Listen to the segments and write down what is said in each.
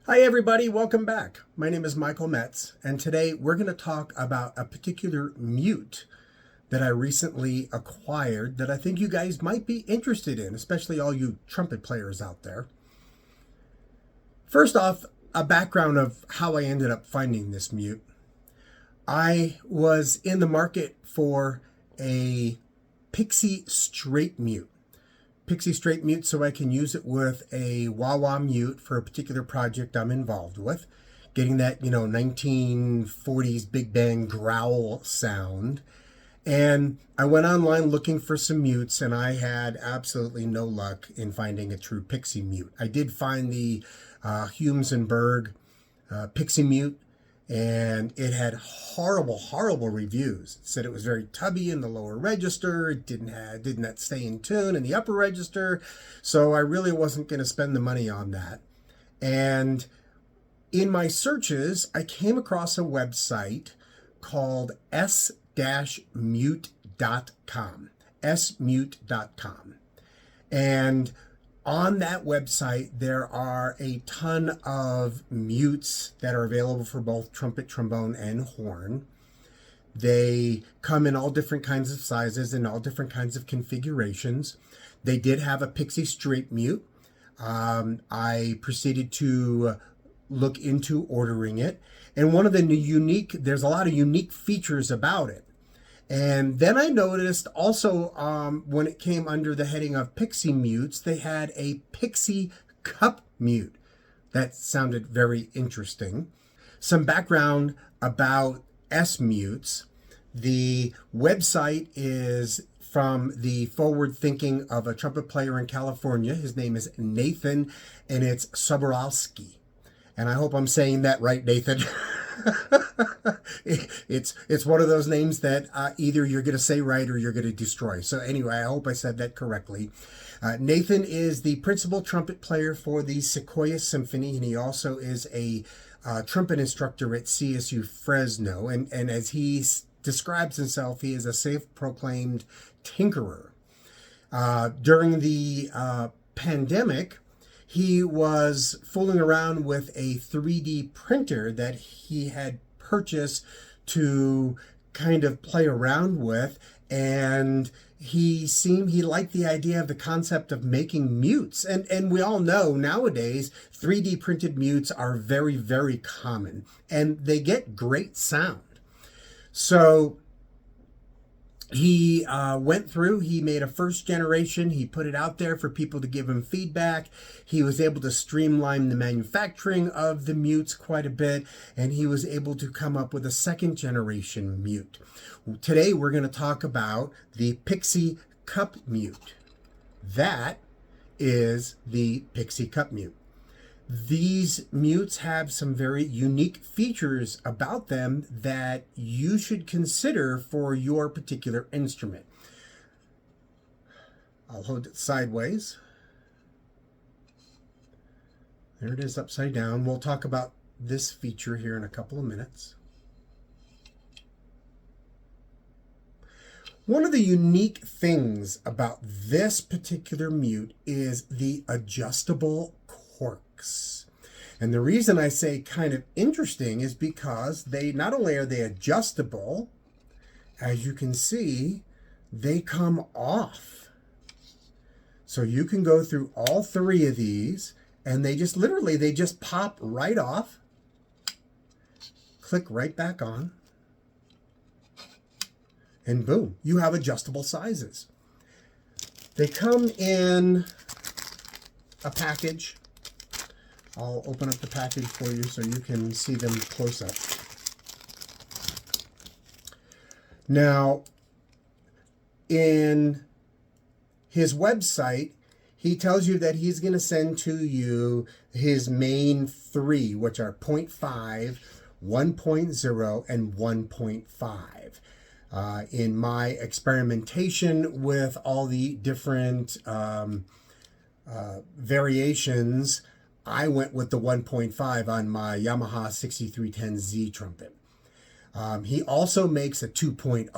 Hi everybody, welcome back. My name is Michael Metz, and today we're going to talk about a particular mute that I recently acquired that I think you guys might be interested in, especially all you trumpet players out there. First off, a background of how I ended up finding this mute. I was in the market for a Pixie Straight Mute. Pixie Straight Mute so I can use it with a wah-wah mute for a particular project I'm involved with. Getting that, 1940s big band growl sound. And I went online looking for some mutes, and I had absolutely no luck in finding a true Pixie mute. I did find the Humes and Berg Pixie mute, and it had horrible reviews. It said it was very tubby in the lower register. It didn't stay in tune in the upper register. So I really wasn't going to spend the money on that. And in my searches, I came across a website called s-mute.com. smute.com. And on that website, there are a ton of mutes that are available for both trumpet, trombone, and horn. They come in all different kinds of sizes and all different kinds of configurations. They did have a Pixie Straight Mute. I proceeded to look into ordering it. And one of the there's a lot of unique features about it. And then I noticed also when it came under the heading of Pixie Mutes, they had a Pixie Cup Mute. That sounded very interesting. Some background about S-Mutes. The website is from the forward thinking of a trumpet player in California. His name is Nathan, and it's Soborowski. And I hope I'm saying that right, Nathan. It's one of those names that either you're going to say right or you're going to destroy. So anyway, I hope I said that correctly. Nathan is the principal trumpet player for the Sequoia Symphony, and he also is a trumpet instructor at CSU Fresno. And as he describes himself, he is a self-proclaimed tinkerer. During the pandemic, he was fooling around with a 3D printer that he had purchased to kind of play around with, and he liked the idea of the concept of making mutes. And we all know nowadays 3D printed mutes are very common, and they get great sound. So he went through, he made a first generation, he put it out there for people to give him feedback. He was able to streamline the manufacturing of the mutes quite a bit, and he was able to come up with a second generation mute. Today we're going to talk about the Pixie Cup Mute. That is the Pixie Cup Mute. These mutes have some very unique features about them that you should consider for your particular instrument. I'll hold it sideways. There it is upside down. We'll talk about this feature here in a couple of minutes. One of the unique things about this particular mute is the adjustable corks. And the reason I say kind of interesting is because they not only are they adjustable, as you can see, they come off. So you can go through all three of these, and they just pop right off, click right back on, and boom, you have adjustable sizes. They come in a package. I'll open up the package for you so you can see them close up. Now, in his website, he tells you that he's going to send to you his main three, which are 0.5, 1.0, and 1.5. In my experimentation with all the different variations, I went with the 1.5 on my Yamaha 6310Z trumpet. He also makes a 2.0,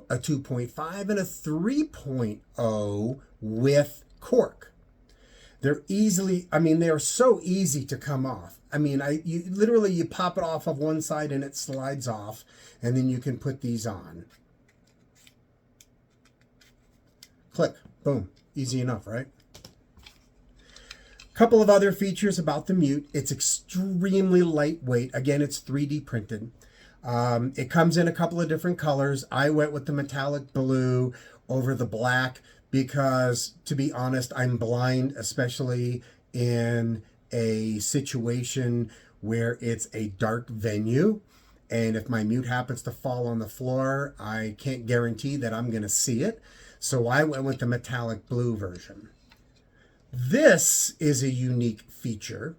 a 2.5, and a 3.0 with cork. They're so easy to come off. I mean, you literally, you pop it off of one side and it slides off, and then you can put these on. Click, boom, easy enough, right? Couple of other features about the Mute. It's extremely lightweight. Again, it's 3D printed. It comes in a couple of different colors. I went with the metallic blue over the black because, to be honest, I'm blind, especially in a situation where it's a dark venue. And if my Mute happens to fall on the floor, I can't guarantee that I'm going to see it. So I went with the metallic blue version. This is a unique feature,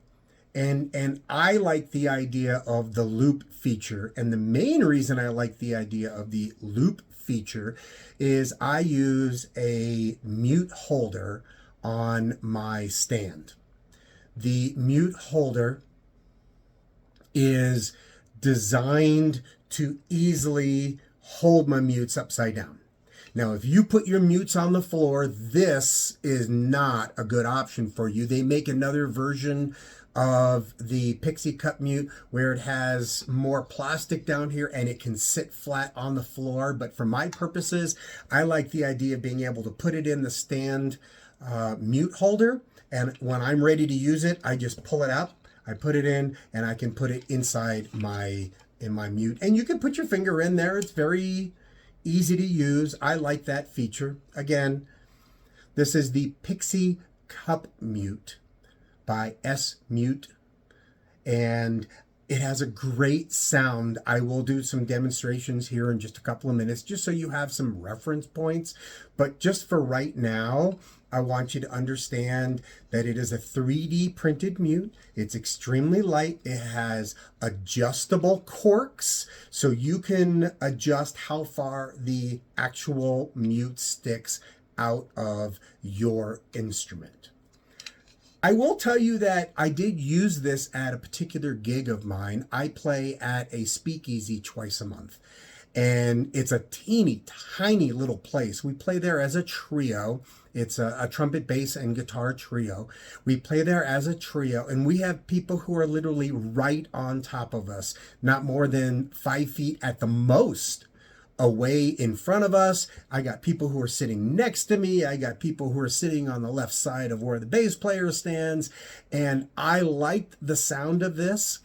and I like the idea of the loop feature. And the main reason I like the idea of the loop feature is I use a mute holder on my stand. The mute holder is designed to easily hold my mutes upside down. Now, if you put your mutes on the floor, this is not a good option for you. They make another version of the Pixie Cup Mute where it has more plastic down here and it can sit flat on the floor. But for my purposes, I like the idea of being able to put it in the stand mute holder. And when I'm ready to use it, I just pull it out, I put it in, and I can put it inside my mute. And you can put your finger in there. It's very easy to use. I like that feature. Again, this is the Pixie Cup Mute by S Mute, and it has a great sound. I will do some demonstrations here in just a couple of minutes, just so you have some reference points. But just for right now, I want you to understand that it is a 3D printed mute. It's extremely light. It has adjustable corks, so you can adjust how far the actual mute sticks out of your instrument. I will tell you that I did use this at a particular gig of mine. I play at a Speakeasy twice a month, and it's a teeny tiny little place. We play there as a trio. It's a trumpet, bass, and guitar trio. We play there as a trio, and we have people who are literally right on top of us, not more than 5 feet at the most away in front of us. I got people who are sitting next to me. I got people who are sitting on the left side of where the bass player stands. And I liked the sound of this.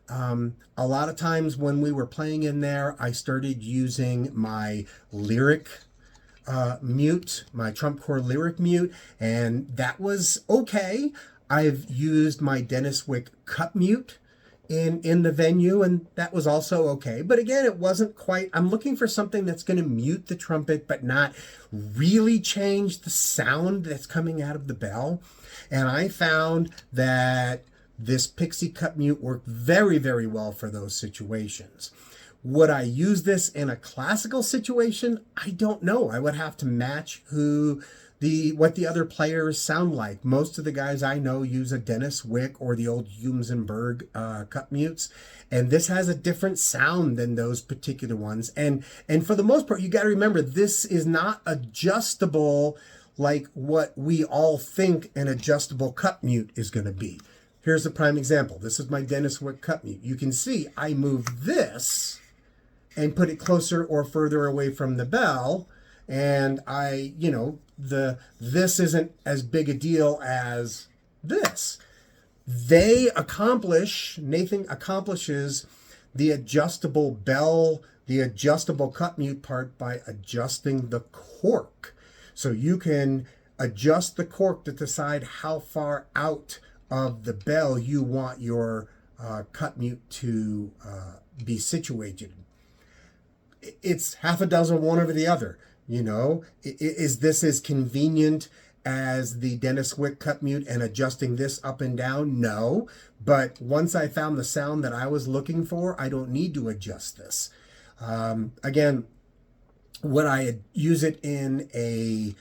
A lot of times when we were playing in there, I started using my lyric mute, my trump corps lyric mute, and that was okay. I've used my Dennis Wick cup mute in the venue, and that was also okay. But again, it wasn't quite, I'm looking for something that's going to mute the trumpet but not really change the sound that's coming out of the bell. And I found that this Pixie Cup Mute worked very, very well for those situations. Would I use this in a classical situation? I don't know. I would have to match what the other players sound like. Most of the guys I know use a Dennis Wick or the old Humsenberg cup mutes, and this has a different sound than those particular ones. And for the most part, you got to remember, this is not adjustable like what we all think an adjustable cup mute is going to be. Here's a prime example. This is my Dennis Wick cup mute. You can see I move this and put it closer or further away from the bell, and this isn't as big a deal as this. Nathan accomplishes the adjustable bell, the adjustable cup mute part by adjusting the cork. So you can adjust the cork to decide how far out of the bell you want your cup mute to be situated. It's half a dozen, one over the other. Is this as convenient as the Dennis Wick cup mute and adjusting this up and down? No, but once I found the sound that I was looking for, I don't need to adjust this. Again, would I use it in a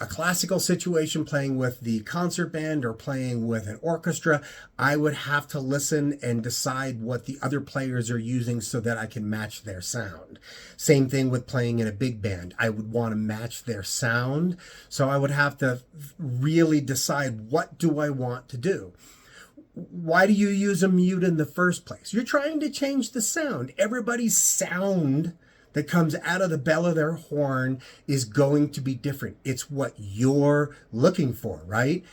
classical situation, playing with the concert band or playing with an orchestra? I would have to listen and decide what the other players are using so that I can match their sound. Same thing with playing in a big band. I would want to match their sound, so I would have to really decide, what do I want to do? why do you use a mute in the first place? You're trying to change the sound. Everybody's sound that comes out of the bell of their horn is going to be different. It's what you're looking for, right?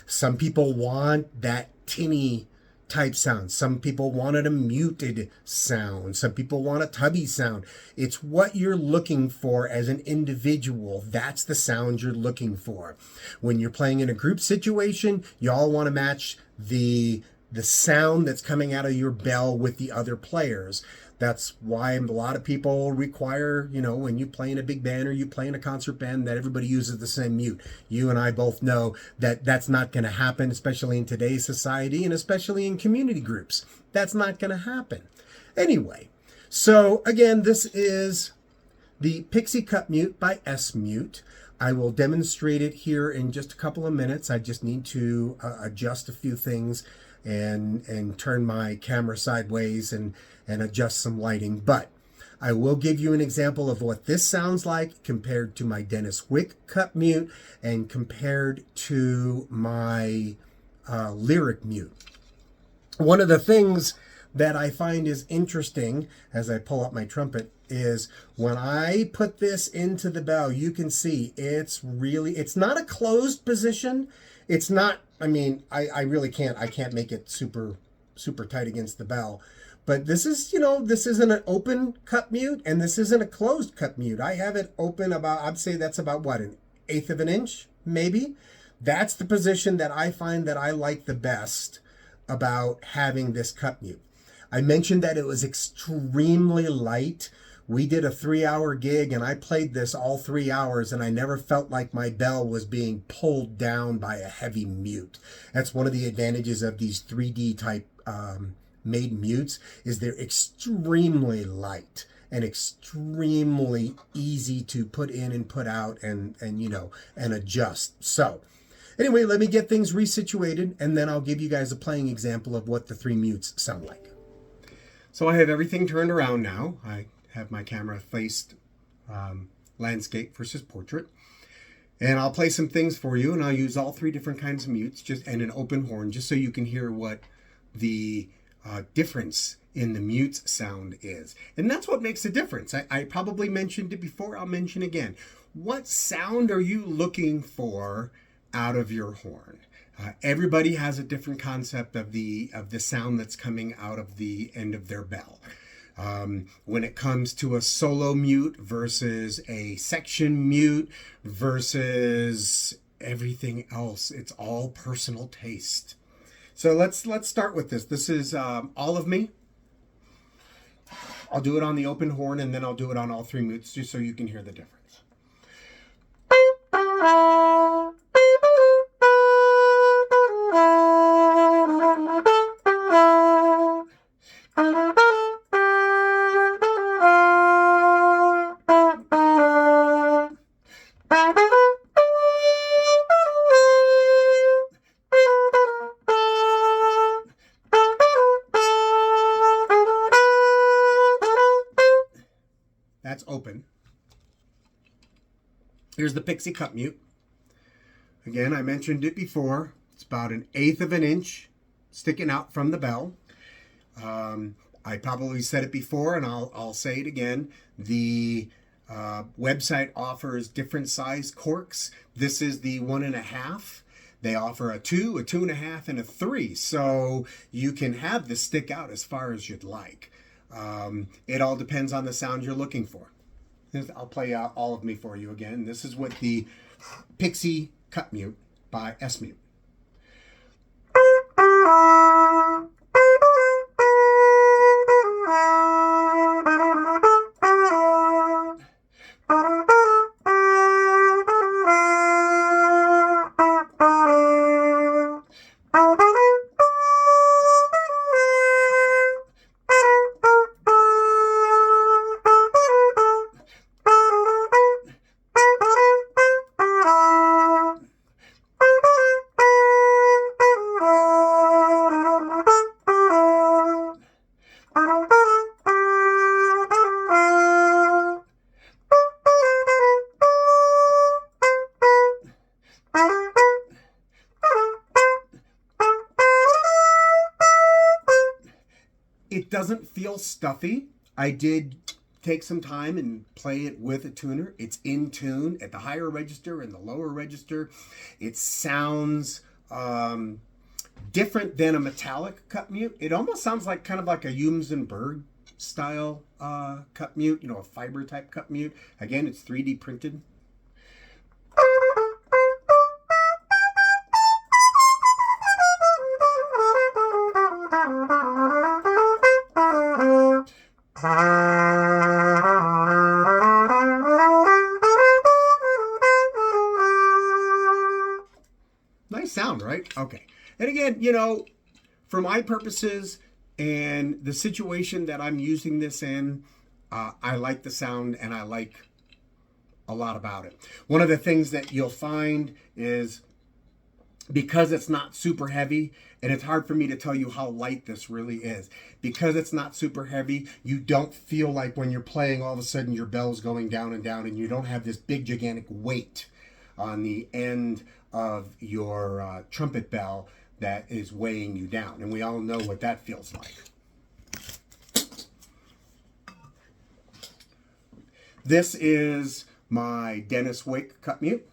Some people want that tinny type sound. Some people wanted a muted sound. Some people want a tubby sound. It's what you're looking for as an individual. That's the sound you're looking for. When you're playing in a group situation, you all want to match the sound that's coming out of your bell with the other players. That's why a lot of people require, when you play in a big band or you play in a concert band, that everybody uses the same mute. You and I both know that that's not going to happen, especially in today's society and especially in community groups. That's not going to happen. Anyway, so again, this is the Pixie Cup Mute by S-Mute. I will demonstrate it here in just a couple of minutes. I just need to adjust a few things and turn my camera sideways and adjust some lighting. But I will give you an example of what this sounds like compared to my Dennis Wick Cup Mute and compared to my Lyric Mute. One of the things that I find is interesting as I pull up my trumpet is when I put this into the bell, you can see it's not a closed position. It's not, I really can't make it super tight against the bell. But this is, this isn't an open cup mute and this isn't a closed cup mute. I have it open I'd say that's about what, 1/8 of an inch, maybe? That's the position that I find that I like the best about having this cup mute. I mentioned that it was extremely light. We did a 3-hour gig and I played this all 3 hours and I never felt like my bell was being pulled down by a heavy mute. That's one of the advantages of these 3D type made mutes is they're extremely light and extremely easy to put in and put out and adjust. So anyway, let me get things resituated and then I'll give you guys a playing example of what the 3 mutes sound like. So I have everything turned around now. I have my camera faced landscape versus portrait. And I'll play some things for you and I'll use all 3 different kinds of mutes and an open horn just so you can hear what the difference in the mutes sound is. And that's what makes a difference. I probably mentioned it before. I'll mention again. What sound are you looking for out of your horn? Everybody has a different concept of the sound that's coming out of the end of their bell. When it comes to a solo mute versus a section mute versus everything else, it's all personal taste. So let's start with this. This is all of me. I'll do it on the open horn and then I'll do it on all 3 mutes just so you can hear the difference. That's open. Here's the Pixie Cup Mute. Again, I mentioned it before. It's about 1/8 of an inch sticking out from the bell. I probably said it before and I'll say it again. The website offers different size corks. This is the 1.5. They offer a 2, a 2.5, and a 3. So you can have this stick out as far as you'd like. It all depends on the sound you're looking for. I'll play all of me for you again. This is with the Pixie Cup Mute by S-Mute. It doesn't feel stuffy. I did take some time and play it with a tuner. It's in tune at the higher register and the lower register. It sounds different than a metallic cup mute. It almost sounds like kind of like a Humes and Berg style cup mute, you know, a fiber type cup mute. Again, it's 3D printed. Nice sound, right? Okay. And again, you know, for my purposes and the situation that I'm using this in, I like the sound and I like a lot about it. One of the things that you'll find is because it's not super heavy, and it's hard for me to tell you how light this really is. Because it's not super heavy, you don't feel like when you're playing all of a sudden your bell's going down and down, and you don't have this big gigantic weight on the end of your trumpet bell that is weighing you down. And we all know what that feels like. This is my Dennis Wick cup mute.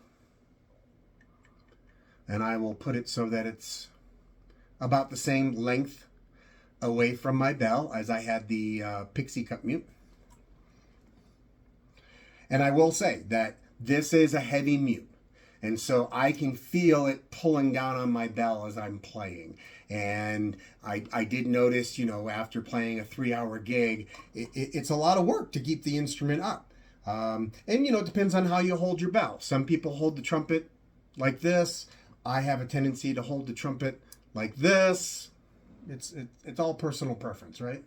And I will put it so that it's about the same length away from my bell as I had the Pixie Cup Mute. And I will say that this is a heavy mute. And so I can feel it pulling down on my bell as I'm playing. And I did notice, you know, after playing a 3-hour gig, it's a lot of work to keep the instrument up. And, you know, it depends on how you hold your bell. Some people hold the trumpet like this. I have a tendency to hold the trumpet like this. It's all personal preference, right?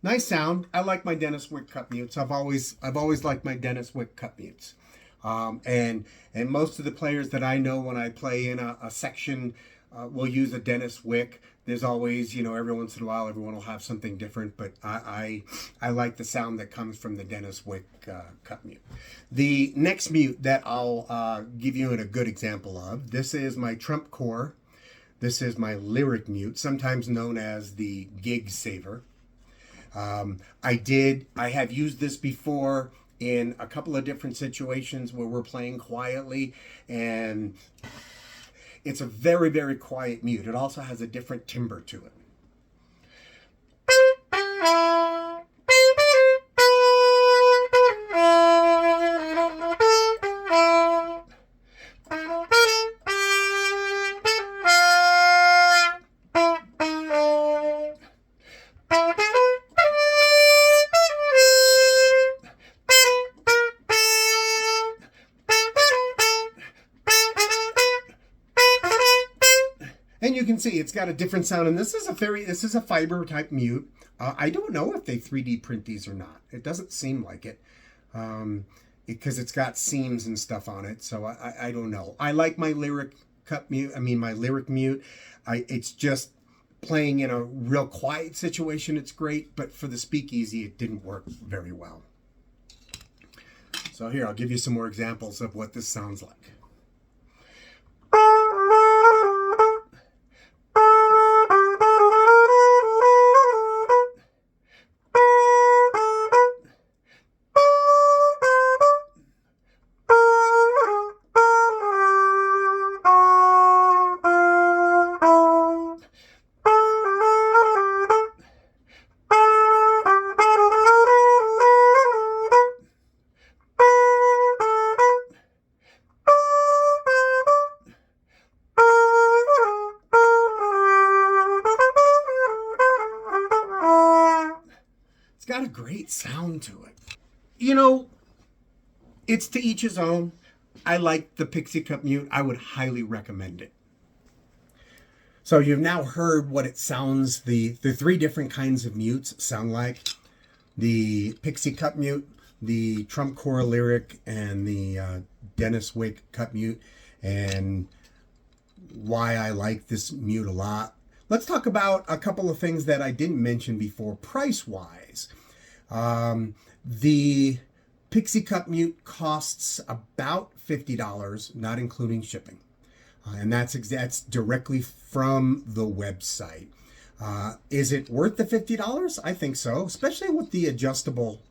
Nice sound. I like my Dennis Wick cup mutes. I've always liked my Dennis Wick cup mutes. And most of the players that I know when I play in a section will use a Dennis Wick. There's always, you know, every once in a while everyone will have something different, but I like the sound that comes from the Dennis Wick cup mute. The next mute that I'll give you a good example of, this is my Trump Core. This is my lyric mute, sometimes known as the gig saver. I have used this before in a couple of different situations where we're playing quietly, and it's a very, very quiet mute. It also has a different timbre to it. And you can see it's got a different sound, and this is a fiber type mute. I don't know if they 3D print these or not. It doesn't seem like it, because it's got seams and stuff on it. So I don't know. I like my lyric cup mute. I mean my lyric mute. It's just playing in a real quiet situation. It's great, but for the speakeasy, it didn't work very well. So here, I'll give you some more examples of what this sounds like. It's got a great sound to it. You know, it's to each his own. I like the Pixie Cup Mute. I would highly recommend it. So you've now heard what it sounds, the three different kinds of mutes sound like. The Pixie Cup Mute, the Trump Core Lyric, and the Dennis Wick Cup Mute, and why I like this mute a lot. Let's talk about a couple of things that I didn't mention before, price-wise. The Pixie Cup Mute costs about $50, not including shipping. And that's directly from the website. Is it worth the $50? I think so, especially with the adjustable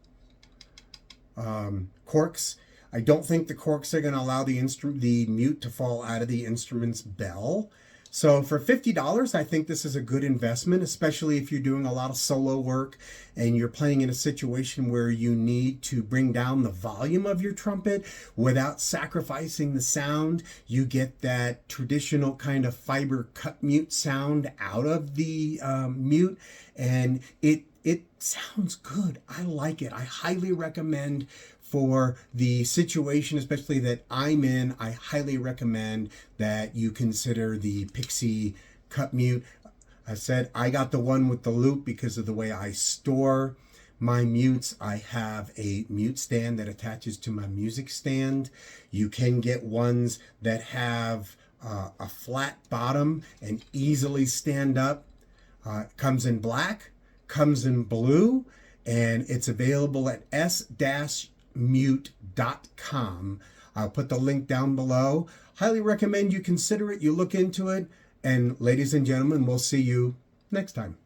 corks. I don't think the corks are going to allow the mute to fall out of the instrument's bell. So for $50, I think this is a good investment, especially if you're doing a lot of solo work and you're playing in a situation where you need to bring down the volume of your trumpet without sacrificing the sound. You get that traditional kind of fiber cut mute sound out of the mute, and it sounds good. I like it. I highly recommend for the situation, especially that I'm in, I highly recommend that you consider the Pixie Cup Mute. I said I got the one with the loop because of the way I store my mutes. I have a mute stand that attaches to my music stand. You can get ones that have a flat bottom and easily stand up. Comes in black, comes in blue, and it's available at s-mute.com. I'll put the link down below. Highly recommend you consider it, you look into it, and ladies and gentlemen, we'll see you next time.